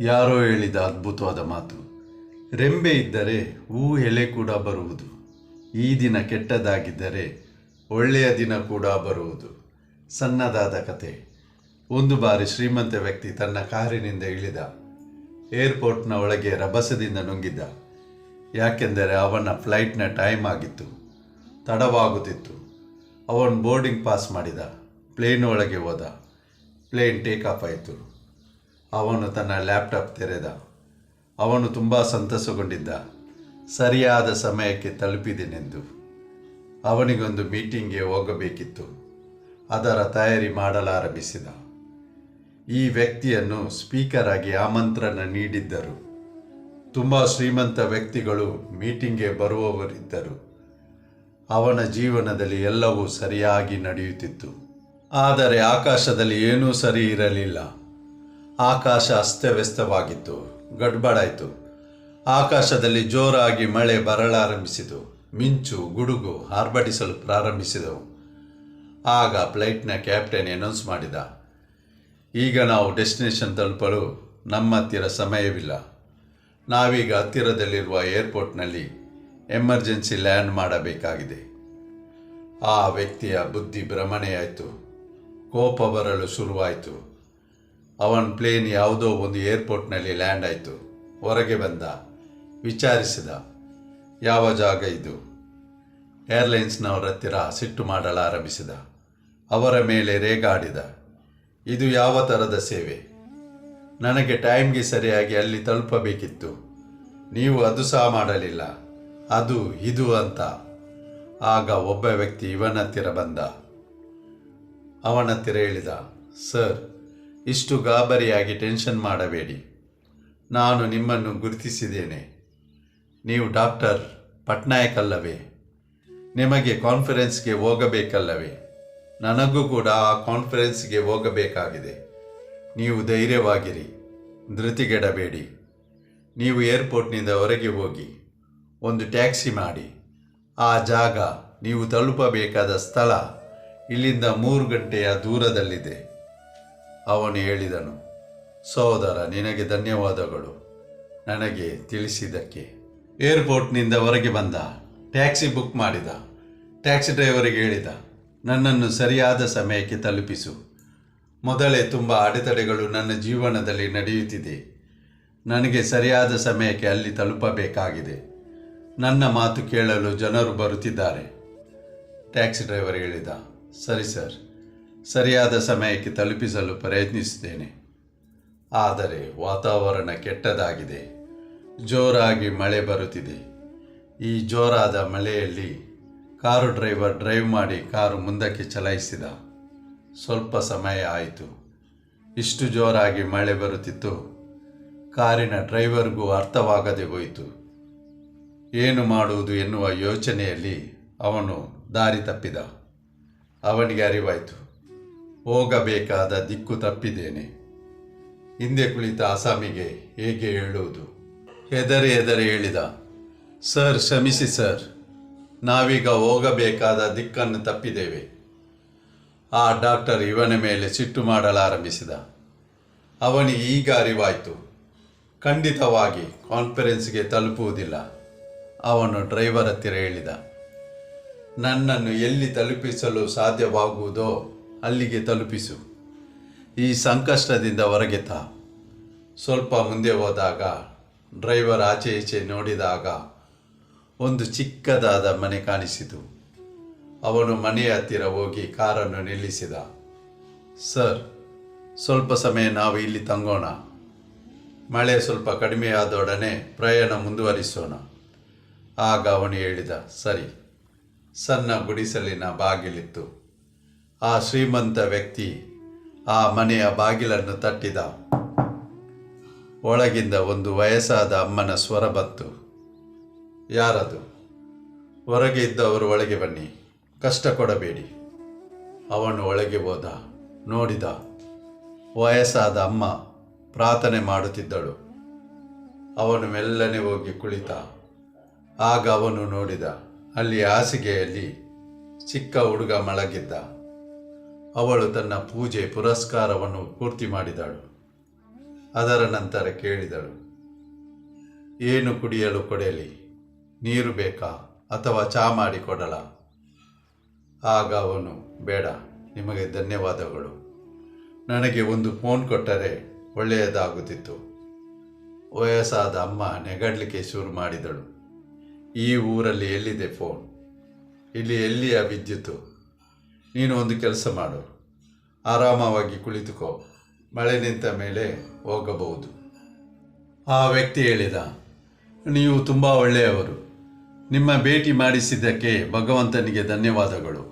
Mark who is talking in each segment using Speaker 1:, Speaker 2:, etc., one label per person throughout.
Speaker 1: ಯಾರೋ ಹೇಳಿದ ಅದ್ಭುತವಾದ ಮಾತು, ರೆಂಬೆ ಇದ್ದರೆ ಹೂ ಎಲೆ ಕೂಡ ಬರುವುದು. ಈ ದಿನ ಕೆಟ್ಟದಾಗಿದ್ದರೆ ಒಳ್ಳೆಯ ದಿನ ಕೂಡ ಬರುವುದು. ಸಣ್ಣದಾದ ಕತೆ. ಒಂದು ಬಾರಿ ಶ್ರೀಮಂತ ವ್ಯಕ್ತಿ ತನ್ನ ಕಾರಿನಿಂದ ಇಳಿದ. ಏರ್ಪೋರ್ಟ್ನ ಒಳಗೆ ರಭಸದಿಂದ ನುಗ್ಗಿದ್ದ. ಯಾಕೆಂದರೆ ಅವನ ಫ್ಲೈಟ್ನ ಟೈಮ್ ಆಗಿತ್ತು, ತಡವಾಗುತ್ತಿತ್ತು. ಅವನು ಬೋರ್ಡಿಂಗ್ ಪಾಸ್ ಮಾಡಿದ. ಪ್ಲೇನ್ ಒಳಗೆ ಹೋದ. ಪ್ಲೇನ್ ಟೇಕ್ ಆಫ್ ಆಯಿತು. ಅವನು ತನ್ನ ಲ್ಯಾಪ್ಟಾಪ್ ತೆರೆದ. ಅವನು ತುಂಬ ಸಂತಸಗೊಂಡಿದ್ದ, ಸರಿಯಾದ ಸಮಯಕ್ಕೆ ತಲುಪಿದೆನೆಂದು. ಅವನಿಗೊಂದು ಮೀಟಿಂಗ್ಗೆ ಹೋಗಬೇಕಿತ್ತು. ಅದರ ತಯಾರಿ ಮಾಡಲಾರಂಭಿಸಿದ. ಈ ವ್ಯಕ್ತಿಯನ್ನು ಸ್ಪೀಕರ್ ಆಗಿ ಆಮಂತ್ರಣ ನೀಡಿದ್ದರು. ತುಂಬ ಶ್ರೀಮಂತ ವ್ಯಕ್ತಿಗಳು ಮೀಟಿಂಗ್ಗೆ ಬರುವವರಿದ್ದರು. ಅವನ ಜೀವನದಲ್ಲಿ ಎಲ್ಲವೂ ಸರಿಯಾಗಿ ನಡೆಯುತ್ತಿತ್ತು. ಆದರೆ ಆಕಾಶದಲ್ಲಿ ಏನೂ ಸರಿ ಇರಲಿಲ್ಲ. ಆಕಾಶ ಅಸ್ತವ್ಯಸ್ತವಾಗಿತ್ತು, ಗಡ್ಬಡಾಯಿತು. ಆಕಾಶದಲ್ಲಿ ಜೋರಾಗಿ ಮಳೆ ಬರಲಾರಂಭಿಸಿತು. ಮಿಂಚು, ಗುಡುಗು ಆರ್ಭಟಿಸಲು ಪ್ರಾರಂಭಿಸಿದವು. ಆಗ ಫ್ಲೈಟ್ನ ಕ್ಯಾಪ್ಟನ್ ಅನೌನ್ಸ್ ಮಾಡಿದ, ಈಗ ನಾವು ಡೆಸ್ಟಿನೇಷನ್ ತಲುಪಲು ನಮ್ಮ ಹತ್ತಿರ ಸಮಯವಿಲ್ಲ. ನಾವೀಗ ಹತ್ತಿರದಲ್ಲಿರುವ ಏರ್ಪೋರ್ಟ್ನಲ್ಲಿ ಎಮರ್ಜೆನ್ಸಿ ಲ್ಯಾಂಡ್ ಮಾಡಬೇಕಾಗಿದೆ. ಆ ವ್ಯಕ್ತಿಯ ಬುದ್ಧಿ ಭ್ರಮಣೆಯಾಯಿತು. ಕೋಪ ಬರಲು ಶುರುವಾಯಿತು. ಅವನ ಪ್ಲೇನ್ ಯಾವುದೋ ಒಂದು ಏರ್ಪೋರ್ಟ್ನಲ್ಲಿ ಲ್ಯಾಂಡ್ ಆಯಿತು. ಹೊರಗೆ ಬಂದ, ವಿಚಾರಿಸಿದ, ಯಾವ ಜಾಗ ಇದು? ಏರ್ಲೈನ್ಸ್ನವರ ಹತ್ತಿರ ಸಿಟ್ಟು ಮಾಡಲಾರಂಭಿಸಿದ. ಅವರ ಮೇಲೆ ರೇಗಾಡಿದ, ಇದು ಯಾವ ಥರದ ಸೇವೆ? ನನಗೆ ಟೈಮ್ಗೆ ಸರಿಯಾಗಿ ಅಲ್ಲಿ ತಲುಪಬೇಕಿತ್ತು, ನೀವು ಅದು ಸಹ ಮಾಡಲಿಲ್ಲ, ಅದು ಇದು ಅಂತ. ಆಗ ಒಬ್ಬ ವ್ಯಕ್ತಿ ಇವನ ಹತ್ತಿರ ಬಂದ. ಅವನ ಹತ್ತಿರ ಹೇಳಿದ, ಸರ್, ಇಷ್ಟು ಗಾಬರಿಯಾಗಿ ಟೆನ್ಷನ್ ಮಾಡಬೇಡಿ. ನಾನು ನಿಮ್ಮನ್ನು ಗುರುತಿಸಿದ್ದೇನೆ. ನೀವು ಡಾಕ್ಟರ್ ಪಟ್ನಾಯಕ್ ಅಲ್ಲವೇ? ನಿಮಗೆ ಕಾನ್ಫರೆನ್ಸ್ಗೆ ಹೋಗಬೇಕಲ್ಲವೇ? ನನಗೂ ಕೂಡ ಆ ಕಾನ್ಫರೆನ್ಸ್ಗೆ ಹೋಗಬೇಕಾಗಿದೆ. ನೀವು ಧೈರ್ಯವಾಗಿರಿ, ಧೃತಿಗೆಡಬೇಡಿ. ನೀವು ಏರ್ಪೋರ್ಟ್ನಿಂದ ಹೊರಗೆ ಹೋಗಿ ಒಂದು ಟ್ಯಾಕ್ಸಿ ಮಾಡಿ. ಆ ಜಾಗ, ನೀವು ತಲುಪಬೇಕಾದ ಸ್ಥಳ ಇಲ್ಲಿಂದ 3 ಗಂಟೆಯ ದೂರದಲ್ಲಿದೆ. ಅವನು ಹೇಳಿದನು, ಸಹೋದರ, ನಿನಗೆ ಧನ್ಯವಾದಗಳು ನನಗೆ ತಿಳಿಸಿದ್ದಕ್ಕೆ. ಏರ್ಪೋರ್ಟ್ನಿಂದ ಹೊರಗೆ ಬಂದ. ಟ್ಯಾಕ್ಸಿ ಬುಕ್ ಮಾಡಿದ. ಟ್ಯಾಕ್ಸಿ ಡ್ರೈವರಿಗೆ ಹೇಳಿದ, ನನ್ನನ್ನು ಸರಿಯಾದ ಸಮಯಕ್ಕೆ ತಲುಪಿಸು. ಮೊದಲೇ ತುಂಬ ಅಡೆತಡೆಗಳು ನನ್ನ ಜೀವನದಲ್ಲಿ ನಡೆಯುತ್ತಿದೆ. ನನಗೆ ಸರಿಯಾದ ಸಮಯಕ್ಕೆ ಅಲ್ಲಿ ತಲುಪಬೇಕಾಗಿದೆ. ನನ್ನ ಮಾತು ಕೇಳಲು ಜನರು ಬರುತ್ತಿದ್ದಾರೆ. ಟ್ಯಾಕ್ಸಿ ಡ್ರೈವರ್ ಹೇಳಿದ, ಸರಿ ಸರ್, ಸರಿಯಾದ ಸಮಯಕ್ಕೆ ತಲುಪಿಸಲು ಪ್ರಯತ್ನಿಸುತ್ತೇನೆ. ಆದರೆ ವಾತಾವರಣ ಕೆಟ್ಟದಾಗಿದೆ. ಜೋರಾಗಿ ಮಳೆ ಬರುತ್ತಿದೆ. ಈ ಜೋರಾದ ಮಳೆಯಲ್ಲಿ ಕಾರು ಡ್ರೈವರ್ ಡ್ರೈವ್ ಮಾಡಿ ಕಾರು ಮುಂದಕ್ಕೆ ಚಲಾಯಿಸಿದ. ಸ್ವಲ್ಪ ಸಮಯ ಆಯಿತು. ಇಷ್ಟು ಜೋರಾಗಿ ಮಳೆ ಬರುತ್ತಿತ್ತು, ಕಾರಿನ ಡ್ರೈವರ್ಗೂ ಅರ್ಥವಾಗದೆ ಹೋಯಿತು. ಏನು ಮಾಡುವುದು ಎನ್ನುವ ಯೋಚನೆಯಲ್ಲಿ ಅವನು ದಾರಿ ತಪ್ಪಿದ. ಅವನಿಗೆ ಅರಿವಾಯಿತು, ಹೋಗಬೇಕಾದ ದಿಕ್ಕು ತಪ್ಪಿದ್ದೇನೆ. ಹಿಂದೆ ಕುಳಿತ ಆಸಾಮಿಗೆ ಹೇಗೆ ಹೇಳುವುದು? ಹೆದರಿ ಹೇಳಿದ, ಸರ್, ಕ್ಷಮಿಸಿ ಸರ್, ನಾವೀಗ ಹೋಗಬೇಕಾದ ದಿಕ್ಕನ್ನು ತಪ್ಪಿದ್ದೇವೆ. ಆ ಡಾಕ್ಟರ್ ಇವನ ಮೇಲೆ ಸಿಟ್ಟು ಮಾಡಲಾರಂಭಿಸಿದ. ಅವನಿಗೆ ಈಗ ಅರಿವಾಯಿತು, ಖಂಡಿತವಾಗಿ ಕಾನ್ಫರೆನ್ಸ್ಗೆ ತಲುಪುವುದಿಲ್ಲ. ಅವನು ಡ್ರೈವರ್ ಹತ್ತಿರ ಹೇಳಿದ, ನನ್ನನ್ನು ಎಲ್ಲಿ ತಲುಪಿಸಲು ಸಾಧ್ಯವಾಗುವುದೋ ಅಲ್ಲಿಗೆ ತಲುಪಿಸು. ಈ ಸಂಕಷ್ಟದಿಂದ ಹೊರಗೆ ತಾ. ಸ್ವಲ್ಪ ಮುಂದೆ ಹೋದಾಗ ಡ್ರೈವರ್ ಆಚೆ ಈಚೆ ನೋಡಿದಾಗ ಒಂದು ಚಿಕ್ಕದಾದ ಮನೆ ಕಾಣಿಸಿತು. ಅವನು ಮನೆಯ ಹತ್ತಿರ ಹೋಗಿ ಕಾರನ್ನು ನಿಲ್ಲಿಸಿದ. ಸರ್, ಸ್ವಲ್ಪ ಸಮಯ ನಾವು ಇಲ್ಲಿ ತಂಗೋಣ. ಮಳೆ ಸ್ವಲ್ಪ ಕಡಿಮೆಯಾದೊಡನೆ ಪ್ರಯಾಣ ಮುಂದುವರಿಸೋಣ. ಆಗ ಅವನು ಹೇಳಿದ, ಸರಿ. ಸಣ್ಣ ಗುಡಿಸಲಿನ ಬಾಗಿಲಿತ್ತು. ಆ ಶ್ರೀಮಂತ ವ್ಯಕ್ತಿ ಆ ಮನೆಯ ಬಾಗಿಲನ್ನು ತಟ್ಟಿದ. ಒಳಗಿಂದ ಒಂದು ವಯಸ್ಸಾದ ಅಮ್ಮನ ಸ್ವರ ಬಂತು. ಯಾರದು? ಹೊರಗೆ ಇದ್ದವರು ಒಳಗೆ ಬನ್ನಿ, ಕಷ್ಟ ಕೊಡಬೇಡಿ. ಅವನು ಒಳಗೆ ಹೋದ. ನೋಡಿದ, ವಯಸ್ಸಾದ ಅಮ್ಮ ಪ್ರಾರ್ಥನೆ ಮಾಡುತ್ತಿದ್ದಳು. ಅವನು ಮೆಲ್ಲನೆ ಹೋಗಿ ಕುಳಿತ. ಆಗ ಅವನು ನೋಡಿದ, ಅಲ್ಲಿ ಹಾಸಿಗೆಯಲ್ಲಿ ಚಿಕ್ಕ ಹುಡುಗ ಮಲಗಿದ್ದ. ಅವಳು ತನ್ನ ಪೂಜೆ ಪುರಸ್ಕಾರವನ್ನು ಪೂರ್ತಿ ಮಾಡಿದಳು. ಅದರ ನಂತರ ಕೇಳಿದಳು, ಏನು ಕುಡಿಯಲು ಕೊಡಲಿ? ನೀರು ಬೇಕಾ ಅಥವಾ ಚಹಾ ಮಾಡಿ ಕೊಡಲ? ಆಗ ಅವನು, ಬೇಡ, ನಿಮಗೆ ಧನ್ಯವಾದಗಳು. ನನಗೆ ಒಂದು ಫೋನ್ ಕೊಟ್ಟರೆ ಒಳ್ಳೆಯದಾಗುತ್ತಿತ್ತು. ವಯಸ್ಸಾದ ಅಮ್ಮ ನೆಗಡಲಿಕ್ಕೆ ಶುರು ಮಾಡಿದಳು. ಈ ಊರಲ್ಲಿ ಎಲ್ಲಿದೆ ಫೋನ್? ಇಲ್ಲಿ ಎಲ್ಲಿಯ ವಿದ್ಯುತ್ತು? ನೀನು ಒಂದು ಕೆಲಸ ಮಾಡು, ಆರಾಮವಾಗಿ ಕುಳಿತುಕೋ, ಮಳೆ ನಿಂತ ಮೇಲೆ ಹೋಗಬಹುದು. ಆ ವ್ಯಕ್ತಿ ಹೇಳಿದ, ನೀವು ತುಂಬ ಒಳ್ಳೆಯವರು. ನಿಮ್ಮ ಭೇಟಿ ಮಾಡಿಸಿದ್ದಕ್ಕೆ ಭಗವಂತನಿಗೆ ಧನ್ಯವಾದಗಳು.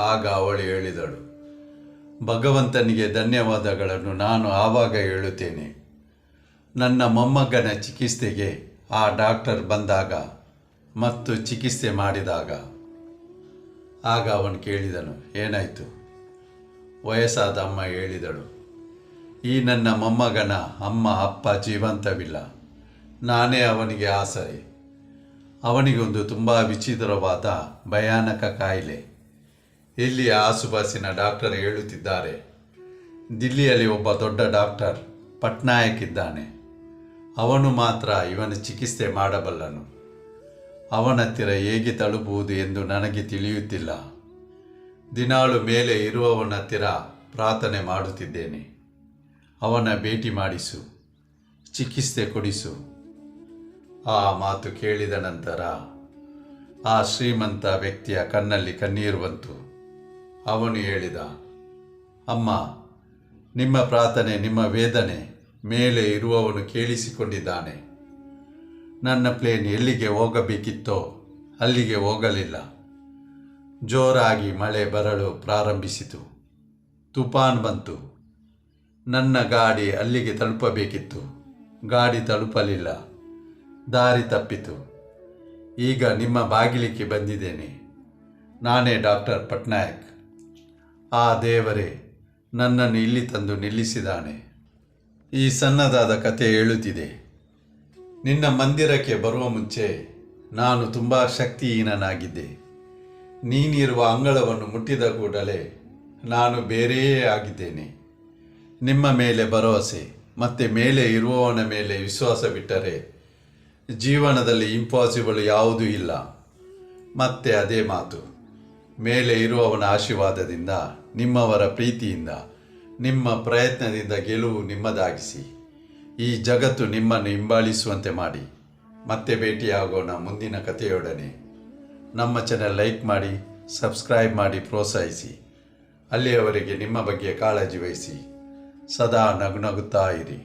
Speaker 1: ಆಗ ಅವಳು ಹೇಳಿದಳು, ಭಗವಂತನಿಗೆ ಧನ್ಯವಾದಗಳನ್ನು ನಾನು ಆವಾಗ ಹೇಳುತ್ತೇನೆ. ನನ್ನ ಮೊಮ್ಮಗನ ಚಿಕಿತ್ಸೆಗೆ ಆ ಡಾಕ್ಟರ್ ಬಂದಾಗ ಮತ್ತು ಚಿಕಿತ್ಸೆ ಮಾಡಿದಾಗ. ಆಗ ಅವನು ಕೇಳಿದನು, ಏನಾಯಿತು? ವಯಸ್ಸಾದ ಅಮ್ಮ ಹೇಳಿದಳು, ಈ ನನ್ನ ಮೊಮ್ಮಗನ ಅಮ್ಮ ಅಪ್ಪ ಜೀವಂತವಿಲ್ಲ. ನಾನೇ ಅವನಿಗೆ ಆಸರೆ. ಅವನಿಗೊಂದು ತುಂಬ ವಿಚಿತ್ರವಾದ ಭಯಾನಕ ಕಾಯಿಲೆ. ಇಲ್ಲಿ ಆಸುಪಾಸಿನ ಡಾಕ್ಟರ್ ಹೇಳುತ್ತಿದ್ದಾರೆ, ದಿಲ್ಲಿಯಲ್ಲಿ ಒಬ್ಬ ದೊಡ್ಡ ಡಾಕ್ಟರ್ ಪಟ್ನಾಯಕ್ ಇದ್ದಾನೆ. ಅವನು ಮಾತ್ರ ಇವನ ಚಿಕಿತ್ಸೆ ಮಾಡಬಲ್ಲನು. ಅವನ ಹತ್ತಿರ ಹೇಗೆ ತಲುಪುವುದು ಎಂದು ನನಗೆ ತಿಳಿಯುತ್ತಿಲ್ಲ. ದಿನಾಳು ಮೇಲೆ ಇರುವವನ ಹತ್ತಿರ ಪ್ರಾರ್ಥನೆ ಮಾಡುತ್ತಿದ್ದೇನೆ. ಅವನ ಭೇಟಿ ಮಾಡಿಸು, ಚಿಕಿತ್ಸೆ ಕೊಡಿಸು. ಆ ಮಾತು ಕೇಳಿದ ನಂತರ ಆ ಶ್ರೀಮಂತ ವ್ಯಕ್ತಿಯ ಕಣ್ಣಲ್ಲಿ ಕಣ್ಣೀರು ಬಂತು. ಅವನು ಹೇಳಿದ, ಅಮ್ಮ, ನಿಮ್ಮ ಪ್ರಾರ್ಥನೆ, ನಿಮ್ಮ ವೇದನೆ ಮೇಲೆ ಇರುವವನು ಕೇಳಿಸಿಕೊಂಡಿದ್ದಾನೆ. ನನ್ನ ಪ್ಲೇನ್ ಎಲ್ಲಿಗೆ ಹೋಗಬೇಕಿತ್ತೋ ಅಲ್ಲಿಗೆ ಹೋಗಲಿಲ್ಲ. ಜೋರಾಗಿ ಮಳೆ ಬರಲು ಪ್ರಾರಂಭಿಸಿತು. ತುಫಾನ್ ಬಂತು. ನನ್ನ ಗಾಡಿ ಅಲ್ಲಿಗೆ ತಲುಪಬೇಕಿತ್ತು. ಗಾಡಿ ತಲುಪಲಿಲ್ಲ. ದಾರಿ ತಪ್ಪಿತು. ಈಗ ನಿಮ್ಮ ಬಾಗಿಲಿಗೆ ಬಂದಿದ್ದೇನೆ. ನಾನೇ ಡಾಕ್ಟರ್ ಪಟ್ನಾಯಕ್. ಆ ದೇವರೇ ನನ್ನನ್ನು ಇಲ್ಲಿ ತಂದು ನಿಲ್ಲಿಸಿದ್ದಾನೆ. ಈ ಸಣ್ಣದಾದ ಕತೆ ಹೇಳುತ್ತಿದೆ. ನಿನ್ನ ಮಂದಿರಕ್ಕೆ ಬರುವ ಮುಂಚೆ ನಾನು ತುಂಬ ಶಕ್ತಿಹೀನನಾಗಿದ್ದೆ. ನೀನಿರುವ ಅಂಗಳವನ್ನು ಮುಟ್ಟಿದ ಕೂಡಲೇ ನಾನು ಬೇರೆಯೇ ಆಗಿದ್ದೇನೆ. ನಿಮ್ಮ ಮೇಲೆ ಭರವಸೆ ಮತ್ತು ಮೇಲೆ ಇರುವವನ ಮೇಲೆ ವಿಶ್ವಾಸವಿಟ್ಟರೆ ಜೀವನದಲ್ಲಿ ಇಂಪಾಸಿಬಲ್ ಯಾವುದೂ ಇಲ್ಲ. ಮತ್ತೆ ಅದೇ ಮಾತು, ಮೇಲೆ ಇರುವವನ ಆಶೀರ್ವಾದದಿಂದ, ನಿಮ್ಮವರ ಪ್ರೀತಿಯಿಂದ, ನಿಮ್ಮ ಪ್ರಯತ್ನದಿಂದ ಗೆಲುವು ನಿಮ್ಮದಾಗಿಸಿ ಈ ಜಗತ್ತು ನಿಮ್ಮನ್ನು ಹಿಂಬಾಲಿಸುವಂತೆ ಮಾಡಿ. ಮತ್ತೆ ಭೇಟಿಯಾಗೋಣ ಮುಂದಿನ ಕಥೆಯೊಡನೆ. ನಮ್ಮ ಚಾನೆಲ್ ಲೈಕ್ ಮಾಡಿ, ಸಬ್ಸ್ಕ್ರೈಬ್ ಮಾಡಿ, ಪ್ರೋತ್ಸಾಹಿಸಿ. ಅಲ್ಲಿಯವರೆಗೆ ನಿಮ್ಮ ಬಗ್ಗೆ ಕಾಳಜಿ ವಹಿಸಿ. ಸದಾ ನಗುನಗುತ್ತಾ ಇರಿ.